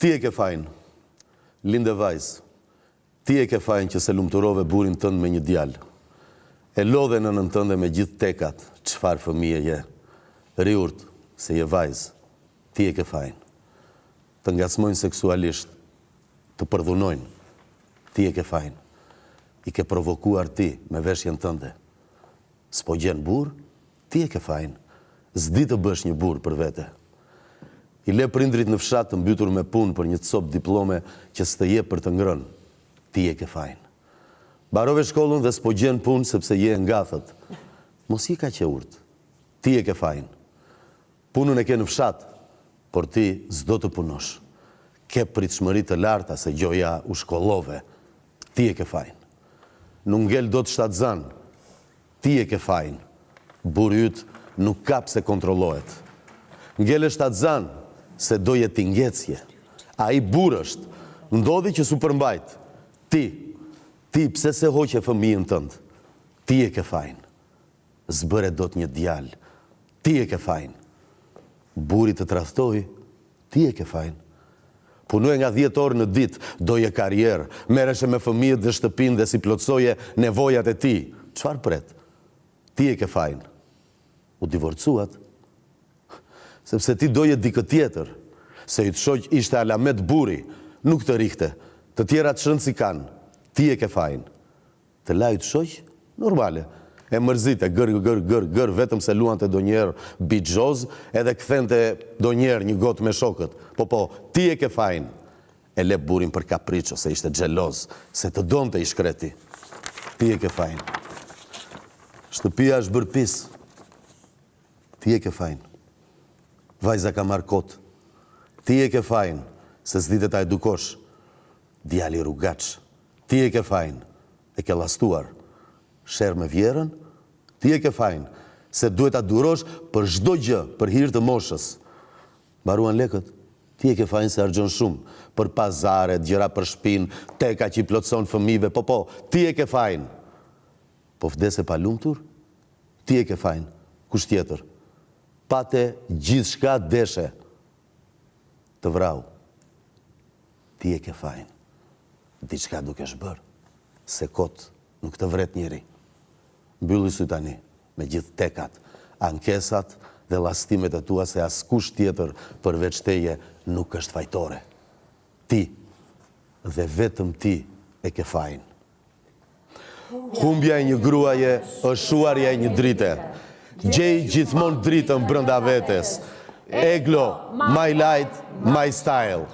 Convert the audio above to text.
Ti e ke fajin, linde vajzë, ti e ke fajin që se lumturove burin tënd me një djalë. E lodhe në nën tënde me gjithë tekat, çfarë fëmije je. Riurt, se je vajzë, ti e ke fajin. Të ngacmojnë seksualisht, të përdhunojnë, ti e ke fajin. I ke provokuar ti me veshjen tënde. S'po gjen burr, ti e ke fajin. S'di të bësh një burr për vete. I le prindrit në fshat të mbytur me punë për një copë diplome që s'të jep për të ngrënë. Ti e ke fajin. Barove shkollën dhe s'po gjen punë sepse je ngathët. Mos i ka që urt. Ti e ke fajin. Punën e ke në fshat, por ti s'do të punosh. Ke pritshmëri të larta se gjoja u shkollove. Ti e ke fajin. Nuk ngel do të shtatzan. Ti e ke fajin. Burri yt nuk kap se kontrollohet. Ngele shtatzan se do jetë ngecje. Ai burr është. Ndodhi që su përmbajt. Ti pse se hoqe fëmijën tënd? Ti e ke fajin. Zbëre do të një djalë. Ti e ke fajin. Burri të tradhtoi, ti e ke fajin. Punoj nga 10 orë në ditë, doje karrierë, merreshe me fëmijët dhe shtëpinë dhe si plotësoje nevojat e tij. Çfarë pret? Ti e ke fajin. U divorcuat sepse ti doje dikë tjetër, se i të shoq ishte alamet burri, nuk të rihte, të tjerat shënë si kanë, ti e ke fajin. Të lajt shoq, normale, e mërzite, gër, vetëm se luante do njerë bigjoz, edhe kthente do njerë një gotë me shokët. Po, ti e ke fajin. E le burin për kapriço, se ishte xheloz, se të donte i shkreti. Ti e ke fajin. Shtëpia është bërë pis. Ti e ke fajin. Vajza ka marrë kot. Ti e ke fajin, se s'dite ta edukosh. Djali rrugaç. Ti e ke fajin. E ke lastuar. Sherr me vjerën. Ti e ke fajin, se duhet ta durosh për çdo gjë, për hir të moshës. Mbaruan lekët. Ti e ke fajin se harxhon shumë për pazare, gjëra për shtëpinë, teka që i plotson fëmijëve. Po, ti e ke fajin. Po vdese pa lumtur? Ti e ke fajin. Kush tjetër? Pate gjithçka deshe. Të vrau. Ti e ke fajin. Diçka dukesh bërë. Se kot nuk të vret njeri. Mbylli sy tani me gjithë tekat, ankesat dhe llastimet e tua se askush tjetër përveç teje nuk është fajtore. Ti dhe vetëm ti e ke fajin. Humbja e një gruaje është shuarja e një drite. Gjej gjithmonë dritën brenda vetes. Eglo, my light, my style.